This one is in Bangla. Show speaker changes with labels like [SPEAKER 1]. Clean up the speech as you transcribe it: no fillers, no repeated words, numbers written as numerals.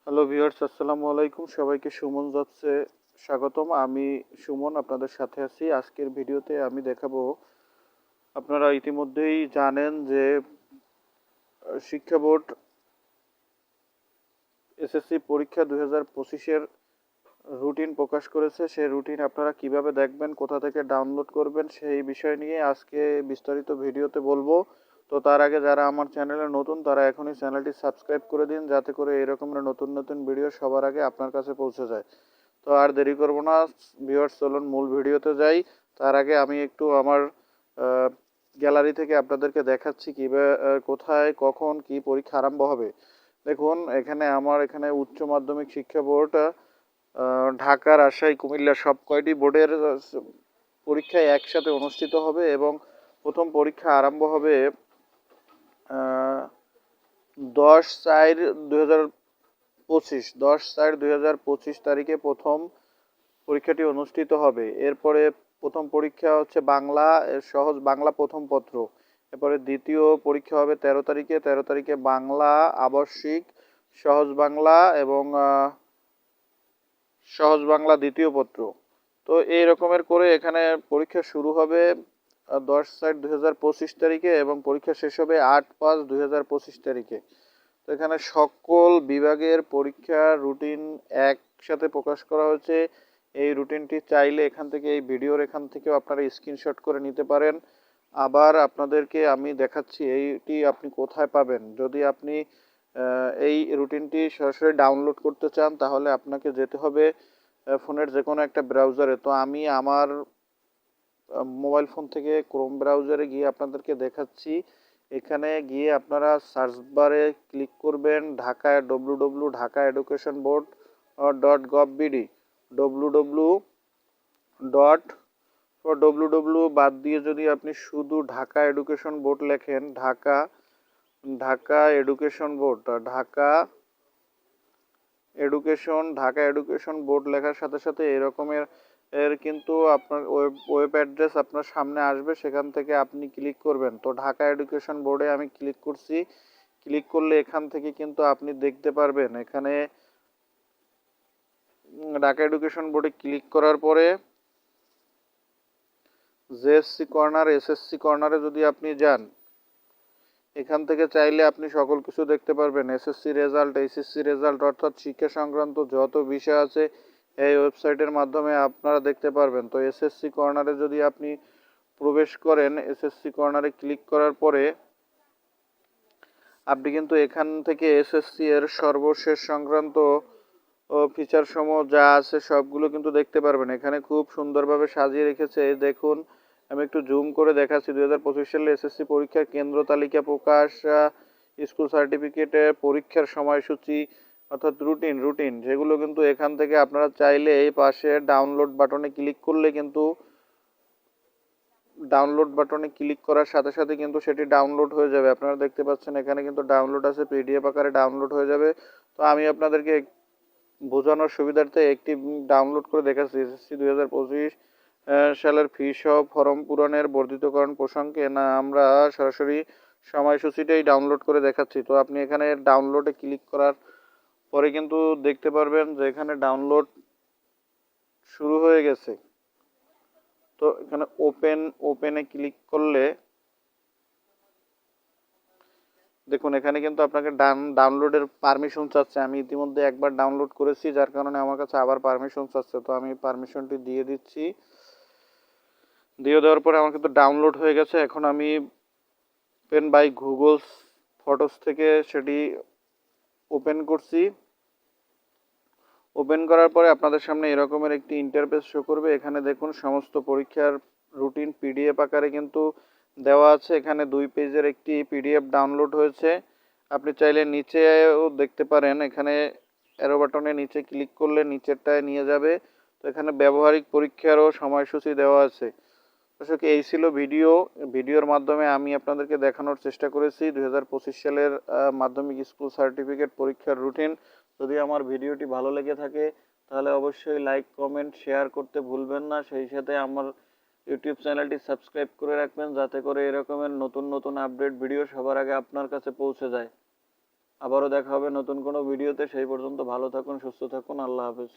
[SPEAKER 1] হ্যালো ভিউয়ার্স, আসসালামু আলাইকুম। সবাইকে সুমন জবসে স্বাগতম। আমি সুমন আপনাদের সাথে আছি। আজকের ভিডিওতে আমি দেখাবো, আপনারা ইতিমধ্যেই জানেন যে শিক্ষা বোর্ড এসএসসি পরীক্ষা 2025-এর রুটিন প্রকাশ করেছে। সেই রুটিন আপনারা কিভাবে দেখবেন, কোথা থেকে ডাউনলোড করবেন, সেই বিষয় নিয়ে আজকে বিস্তারিত ভিডিওতে বলবো। তো তার আগে যারা আমার চ্যানেলে নতুন তারা এখনই চ্যানেলটি সাবস্ক্রাইব করে দিন, যাতে করে এরকম নতুন নতুন ভিডিও সবার আগে আপনার কাছে পৌঁছে যায়। তো আর দেরি করব না, ভিউয়ার্স চলুন মূল ভিডিওতে যাই। তার আগে আমি একটু আমার গ্যালারি থেকে আপনাদেরকে দেখাচ্ছি কিভাবে, কোথায়, কখন, কি পরীক্ষা আরম্ভ হবে। দেখুন, এখানে উচ্চ মাধ্যমিক শিক্ষা বোর্ড ঢাকা, রাজশাহী, কুমিল্লা সব কয়টি বোর্ডের পরীক্ষা একসাথে অনুষ্ঠিত হবে এবং প্রথম পরীক্ষা আরম্ভ হবে 10/4/2025 তারিখে প্রথম পরীক্ষাটি অনুষ্ঠিত হবে। এরপরে প্রথম পরীক্ষা হচ্ছে বাংলা, সহজ বাংলা প্রথম পত্র। এরপরে দ্বিতীয় পরীক্ষা হবে 13 তারিখে বাংলা আবশ্যিক, সহজ বাংলা এবং সহজ বাংলা দ্বিতীয় পত্র। তো এই রকমের করে এখানে পরীক্ষা শুরু হবে 10/4/2025 তারিখে এবং পরীক্ষা শেষ হবে 8/5/2025 তারিখে। তো এখানে সকল বিভাগের পরীক্ষার রুটিন একসাথে প্রকাশ করা হয়েছে। এই রুটিনটি চাইলে এই ভিডিওর এখান থেকেও আপনারা স্ক্রিনশট করে নিতে পারেন। আবার আপনাদেরকে আমি দেখাচ্ছি এইটি আপনি কোথায় পাবেন। যদি আপনি এই রুটিনটি সরাসরি ডাউনলোড করতে চান তাহলে আপনাকে যেতে হবে ফোনের যে কোনো একটা ব্রাউজারে। তো আমি আমার মোবাইল ফোন থেকে ক্রোম ব্রাউজারে গিয়ে আপনাদেরকে দেখাচ্ছি। এখানে গিয়ে আপনারা সার্চ বারে ক্লিক করবেন ঢাকা www.ঢাকা education board.gov.bd www বাদ দিয়ে যদি আপনি শুধু ঢাকা এডুকেশন বোর্ড লেখেন, Dhaka Dhaka education board Dhaka education board লেখার সাথে সাথে এরকমের কিন্তু আপনার ওয়েব অ্যাড্রেস আপনার সামনে আসবে, সেখান থেকে আপনি ক্লিক করবেন। তো ঢাকা এডুকেশন বোর্ডে আমি ক্লিক করছি। ক্লিক করলে এখান থেকে কিন্তু আপনি দেখতে পারবেন, এখানে ঢাকা এডুকেশন বোর্ডে ক্লিক করার পরে জেএসসি কর্নার, এসএসসি কর্নারে যদি আপনি যান, এখান থেকে চাইলে আপনি সকল কিছু দেখতে পারবেন। এসএসসি রেজাল্ট, এইচএসসি রেজাল্ট, অর্থাৎ শিক্ষা সংক্রান্ত যত বিষয় আছে এই ওয়েবসাইটের মাধ্যমে আপনারা দেখতে পারবেন। তো এসএসসি কর্নারে যদি আপনি প্রবেশ করেন, এসএসসি কর্নারে ক্লিক করার পরে আপনি কিন্তু এখান থেকে এসএসসি এর সর্বশেষ সংক্রান্ত ফিচার সমূহ যা আছে সবগুলো কিন্তু দেখতে পারবেন। এখানে খুব সুন্দরভাবে সাজিয়ে রেখেছে, দেখুন আমি একটু জুম করে দেখাচ্ছি। 2025 সালে এসএসসি পরীক্ষার কেন্দ্র তালিকা প্রকাশ, স্কুল সার্টিফিকেটের পরীক্ষার সময়সূচি, অর্থাৎ রুটিন যেগুলো কিন্তু এখান থেকে আপনারা চাইলে এই পাশে ডাউনলোড বাটনে ক্লিক করলে কিন্তু ডাউনলোড বাটনে ক্লিক করার সাথে সাথে কিন্তু সেটি ডাউনলোড হয়ে যাবে। আপনারা দেখতে পাচ্ছেন এখানে কিন্তু ডাউনলোড আছে, পিডিএফ আকারে ডাউনলোড হয়ে যাবে। তো আমি আপনাদেরকে বোঝানোর সুবিধার্থে একটি ডাউনলোড করে দেখাচ্ছি। এসএসসি 2025 সালের ফি সহ ফর্ম পূরণের বর্ধিতকরণ প্রসঙ্গে না আমরা সরাসরি সময়সূচিটাই ডাউনলোড করে দেখাচ্ছি। তো আপনি এখানে ডাউনলোডে ক্লিক করার পরে কিন্তু দেখতে পারবেন যে এখানে ডাউনলোড শুরু হয়ে গেছে। তো এখানে ওপেনে ক্লিক করলে দেখুন এখানে কিন্তু আপনাকে ডাউনলোডের পারমিশন চাচ্ছে। আমি ইতিমধ্যে একবার ডাউনলোড করেছি, যার কারণে আমার কাছে আবার পারমিশন চাচ্ছে। তো আমি পারমিশনটি দিয়ে দিচ্ছি। দিয়ে দেওয়ার পরে আমার কিন্তু ডাউনলোড হয়ে গেছে। এখন আমি পেন বাই গুগল ফটোস থেকে সেটি ওপেন করছি। ওপেন করার পরে আপনাদের সামনে এরকমের একটি ইন্টারফেস শো করবে। এখানে দেখুন সমস্ত পরীক্ষার রুটিন পিডিএফ আকারে কিন্তু দেওয়া আছে। এখানে 2 পেজের একটি পিডিএফ ডাউনলোড হয়েছে। আপনি চাইলে নিচেও দেখতে পারেন, এখানে অ্যারো বাটনে নিচে ক্লিক করলে নিচেরটায় নিয়ে যাবে। তো এখানে ব্যবহারিক পরীক্ষারও সময়সূচি দেওয়া আছে। দর্শক, এই ছিল ভিডিওর মাধ্যমে আমি আপনাদেরকে দেখানোর চেষ্টা করেছি 2025 সালের মাধ্যমিক স্কুল সার্টিফিকেট পরীক্ষার রুটিন। যদি আমার ভিডিওটি ভালো লেগে থাকে তাহলে অবশ্যই লাইক, কমেন্ট, শেয়ার করতে ভুলবেন না। সেই সাথে আমার ইউটিউব চ্যানেলটি সাবস্ক্রাইব করে রাখবেন, যাতে করে এরকমের নতুন নতুন আপডেট ভিডিও সবার আগে আপনার কাছে পৌঁছে যায়। আবারও দেখা হবে নতুন কোনো ভিডিওতে। সেই পর্যন্ত ভালো থাকুন, সুস্থ থাকুন। আল্লাহ হাফেজ।